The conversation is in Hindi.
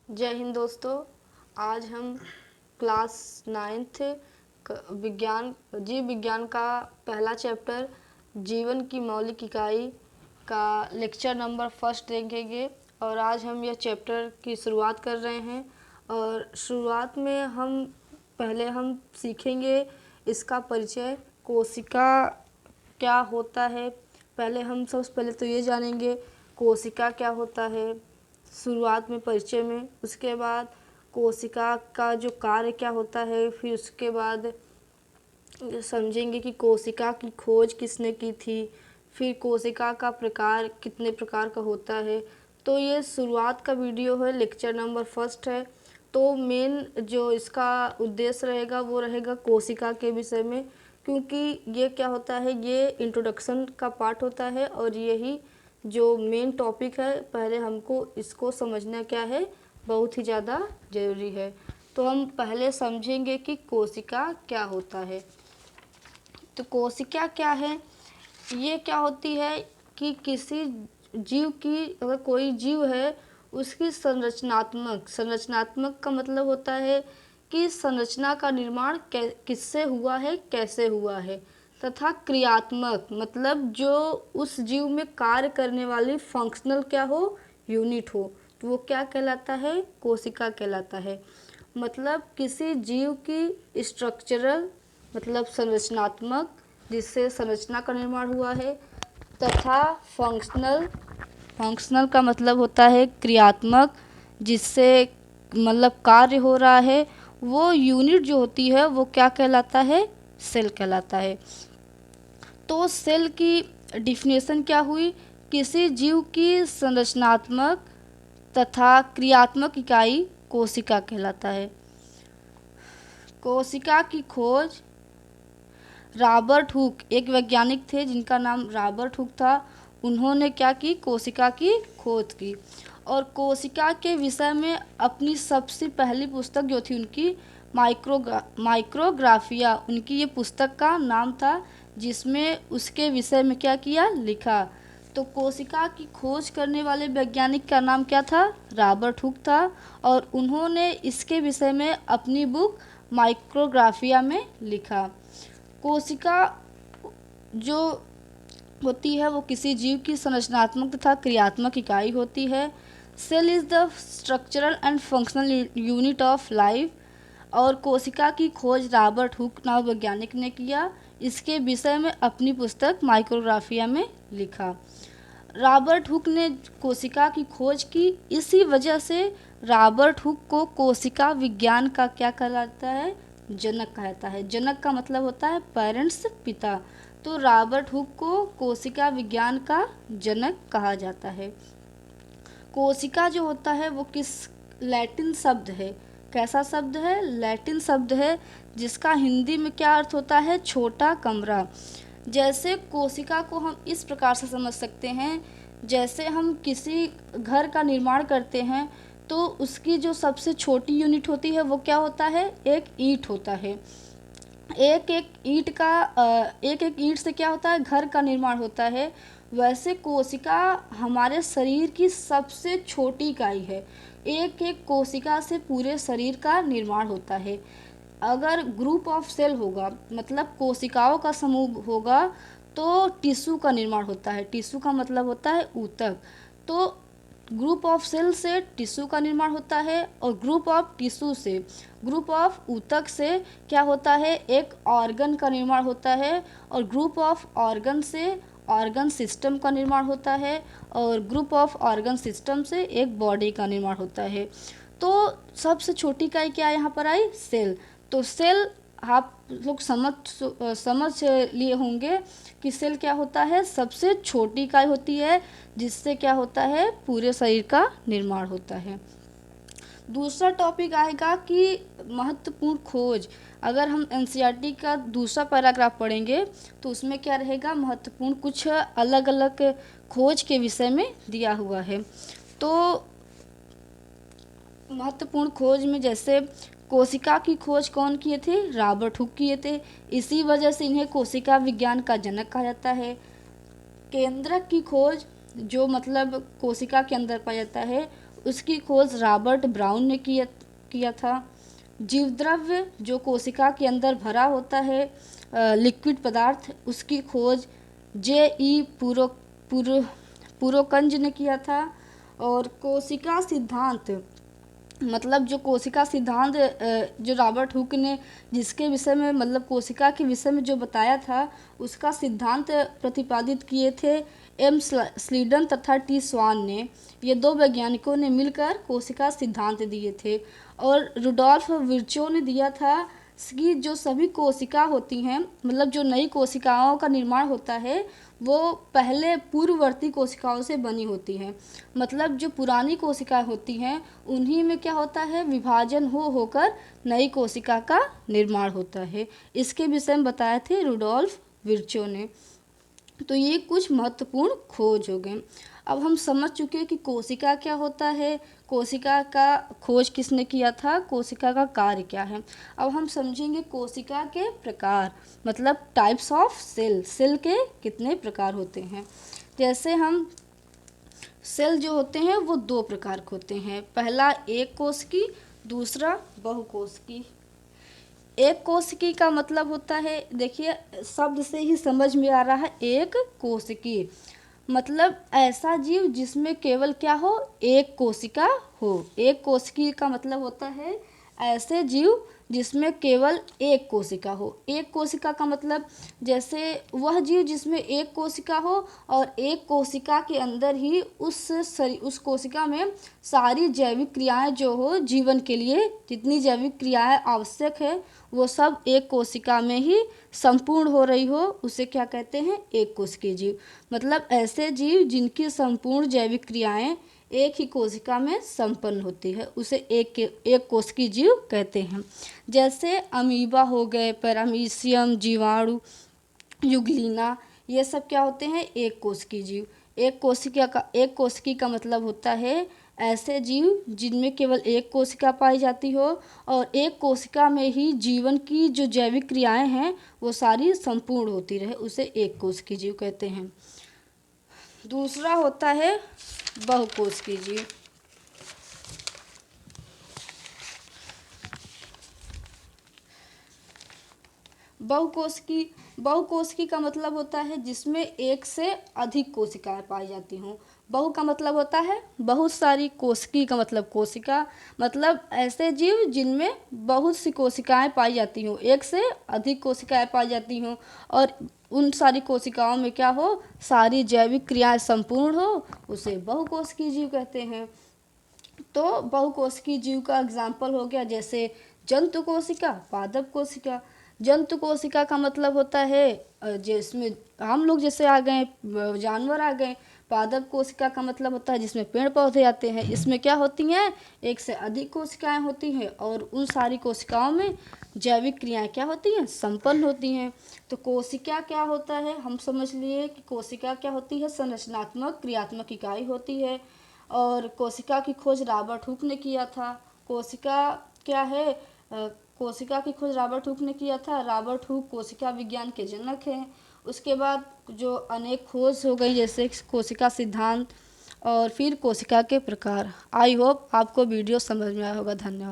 जय हिंद दोस्तों। आज हम क्लास 9th जीव विज्ञान का पहला चैप्टर जीवन की मौलिक इकाई का लेक्चर नंबर फर्स्ट देखेंगे। और आज हम यह चैप्टर की शुरुआत कर रहे हैं। और शुरुआत में हम सीखेंगे इसका परिचय, कोशिका क्या होता है। हम सबसे पहले तो ये जानेंगे कोशिका क्या होता है शुरुआत में परिचय में। उसके बाद कोशिका का जो कार्य क्या होता है, फिर उसके बाद समझेंगे कि कोशिका की खोज किसने की थी, फिर कोशिका का प्रकार कितने प्रकार का होता है। तो ये शुरुआत का वीडियो है, लेक्चर नंबर फर्स्ट है। तो मेन जो इसका उद्देश्य रहेगा वो रहेगा कोशिका के विषय में, क्योंकि ये क्या होता है, ये इंट्रोडक्शन का पार्ट होता है और यही जो मेन टॉपिक है, पहले हमको इसको समझना क्या है, बहुत ही ज़्यादा ज़रूरी है। तो हम पहले समझेंगे कि कोशिका क्या होता है। तो कोशिका क्या है, ये क्या होती है कि किसी जीव की, अगर कोई जीव है उसकी संरचनात्मक का मतलब होता है कि संरचना का निर्माण किससे हुआ है, कैसे हुआ है। तथा क्रियात्मक मतलब जो उस जीव में कार्य करने वाली फंक्शनल क्या हो, यूनिट हो, तो वो क्या कहलाता है, कोशिका कहलाता है। मतलब किसी जीव की स्ट्रक्चरल मतलब संरचनात्मक, जिससे संरचना का निर्माण हुआ है, तथा फंक्शनल का मतलब होता है क्रियात्मक, जिससे मतलब कार्य हो रहा है। वो यूनिट जो होती है वो क्या कहलाता है, सेल कहलाता है। तो सेल की डिफिनेशन क्या हुई, किसी जीव की संरचनात्मक तथा क्रियात्मक इकाई कोशिका कहलाता है। कोशिका की खोज रॉबर्ट हुक, एक वैज्ञानिक थे जिनका नाम रॉबर्ट हुक था। उन्होंने क्या की, कोशिका की खोज की। और कोशिका के विषय में अपनी सबसे पहली पुस्तक जो थी उनकी माइक्रोग्राफिया, उनकी ये पुस्तक का नाम था, जिसमें उसके विषय में क्या किया, लिखा। तो कोशिका की खोज करने वाले वैज्ञानिक का नाम क्या था, रॉबर्ट हुक था। और उन्होंने इसके विषय में अपनी बुक माइक्रोग्राफिया में लिखा। कोशिका जो होती है वो किसी जीव की संरचनात्मक तथा क्रियात्मक इकाई होती है। Cell is the structural and functional unit of life. और कोशिका की खोज रॉबर्ट हुक नाम वैज्ञानिक ने किया। इसके विषय में अपनी पुस्तक माइक्रोग्राफिया में लिखा। रॉबर्ट हुक ने कोशिका की खोज की, इसी वजह से रॉबर्ट हुक को कोशिका विज्ञान का क्या कहलाता है, जनक कहता है। जनक का मतलब होता है पेरेंट्स, पिता। तो रॉबर्ट हुक को कोशिका विज्ञान का जनक कहा जाता है। कोशिका जो होता है वो किस लैटिन शब्द है, कैसा शब्द है, लैटिन शब्द है, जिसका हिंदी में क्या अर्थ होता है, छोटा कमरा। जैसे कोशिका को हम इस प्रकार से समझ सकते हैं, जैसे हम किसी घर का निर्माण करते हैं तो उसकी जो सबसे छोटी यूनिट होती है वो क्या होता है, एक ईंट होता है। एक एक ईंट से क्या होता है, घर का निर्माण होता है। वैसे कोशिका हमारे शरीर की सबसे छोटी इकाई है। एक एक कोशिका से पूरे शरीर का निर्माण होता है। अगर ग्रुप ऑफ सेल होगा, मतलब कोशिकाओं का समूह होगा, तो टिश्यू का निर्माण होता है। टिश्यू का मतलब होता है ऊतक। तो ग्रुप ऑफ सेल से टिश्यू का निर्माण होता है, और ग्रुप ऑफ ऊतक से क्या होता है, एक ऑर्गन का निर्माण होता है। और ग्रुप ऑफ ऑर्गन से ऑर्गन सिस्टम का निर्माण होता है, और ग्रुप ऑफ ऑर्गन सिस्टम से एक बॉडी का निर्माण होता है। तो सबसे छोटी इकाई क्या यहाँ पर आई, सेल। तो सेल आप लोग समझ लिए होंगे कि सेल क्या होता है, सबसे छोटी इकाई होती है, जिससे क्या होता है, पूरे शरीर का निर्माण होता है। दूसरा टॉपिक आएगा कि महत्वपूर्ण खोज। अगर हम एनसीईआरटी का दूसरा पैराग्राफ पढ़ेंगे तो उसमें क्या रहेगा, महत्वपूर्ण कुछ अलग अलग खोज के विषय में दिया हुआ है। तो महत्वपूर्ण खोज में जैसे कोशिका की खोज कौन किए थे, रॉबर्ट हुक किए थे। इसी वजह से इन्हें कोशिका विज्ञान का जनक कहा जाता है। केंद्रक की खोज, जो मतलब कोशिका के अंदर पाया जाता है, उसकी खोज रॉबर्ट ब्राउन ने किया था। जीवद्रव्य जो कोशिका के अंदर भरा होता है, लिक्विड पदार्थ, उसकी खोज पुरोकंज ने किया था। और कोशिका सिद्धांत, मतलब जो कोशिका सिद्धांत जो रॉबर्ट हुक ने जिसके विषय में मतलब कोशिका के विषय में जो बताया था, उसका सिद्धांत प्रतिपादित किए थे एम स्लीडन तथा टी स्वान ने। ये दो वैज्ञानिकों ने मिलकर कोशिका सिद्धांत दिए थे। और रुडोल्फ विर्चो ने दिया था कि जो सभी कोशिका होती हैं, मतलब जो नई कोशिकाओं का निर्माण होता है, वो पहले पूर्ववर्ती कोशिकाओं से बनी होती हैं। मतलब जो पुरानी कोशिकाएं होती हैं उन्हीं में क्या होता है, विभाजन होकर नई कोशिका का निर्माण होता है। इसके विषय में बताए थे रुडोल्फ विर्चो ने। तो ये कुछ महत्वपूर्ण खोज हो गए। अब हम समझ चुके हैं कि कोशिका क्या होता है, कोशिका का खोज किसने किया था, कोशिका का कार्य क्या है। अब हम समझेंगे कोशिका के प्रकार, मतलब टाइप्स ऑफ सेल, सेल के कितने प्रकार होते हैं। जैसे हम सेल जो होते हैं वो दो प्रकार के होते हैं। पहला एक कोशिकी, दूसरा बहुकोशिकी। एक कोशिकी का मतलब होता है, देखिए शब्द से ही समझ में आ रहा है, एक कोशिकी मतलब ऐसा जीव जिसमें केवल क्या हो, एक कोशिका हो। एक कोशिकी का मतलब होता है ऐसे जीव जिसमें केवल एक कोशिका हो। एक कोशिका का मतलब जैसे वह जीव जिसमें एक कोशिका हो और एक कोशिका के अंदर ही उस कोशिका में सारी जैविक क्रियाएं जो हो, जीवन के लिए जितनी जैविक क्रियाएं आवश्यक है वो सब एक कोशिका में ही संपूर्ण हो रही हो, उसे क्या कहते हैं, एक कोशिकीय जीव। मतलब ऐसे जीव जिनकी संपूर्ण जैविक क्रियाएं एक ही कोशिका में संपन्न होती है, उसे एक कोशिकीय जीव कहते हैं। जैसे अमीबा हो गए, पैरामीशियम, जीवाणु, युग्लिना, ये सब क्या होते हैं, एक कोशिकीय जीव। एक कोशिकी का मतलब होता है ऐसे जीव जिनमें केवल एक कोशिका पाई जाती हो और एक कोशिका में ही जीवन की जो जैविक क्रियाएं हैं वो सारी संपूर्ण होती रहे, उसे एक कोशिकीय जीव कहते हैं। दूसरा होता है बहुकोशिकीय जीव। बहुकोशिकी का मतलब होता है जिसमें एक से अधिक कोशिकाएं पाई जाती हों। बहु का मतलब होता है बहुत सारी, कोशिकी का मतलब कोशिका, मतलब ऐसे जीव जिनमें बहुत सी कोशिकाएं पाई जाती हों, एक से अधिक कोशिकाएं पाई जाती हों और उन सारी कोशिकाओं में क्या हो, सारी जैविक क्रियाएं संपूर्ण हो, उसे बहुकोशिकीय जीव कहते हैं। तो बहुकोशिकीय जीव का एग्जाम्पल हो गया जैसे जंतु कोशिका, पादप कोशिका। जंतु कोशिका का मतलब होता है जिसमें हम लोग जैसे आ गए, जानवर आ गए। पादप कोशिका का मतलब होता है जिसमें पेड़ पौधे आते हैं। इसमें क्या होती हैं, एक से अधिक कोशिकाएं होती हैं और उन सारी कोशिकाओं में जैविक क्रियाएं क्या होती हैं, संपन्न होती हैं। तो कोशिका क्या होता है, हम समझ लिए कि कोशिका क्या होती है, संरचनात्मक क्रियात्मक इकाई होती है। और कोशिका की खोज रॉबर्ट हुक ने किया था। कोशिका क्या है, कोशिका की खोज रॉबर्ट हुक ने किया था। रॉबर्ट हुक कोशिका विज्ञान के जनक हैं। उसके बाद जो अनेक खोज हो गई जैसे कोशिका सिद्धांत और फिर कोशिका के प्रकार। आई होप आपको वीडियो समझ में आया होगा। धन्यवाद।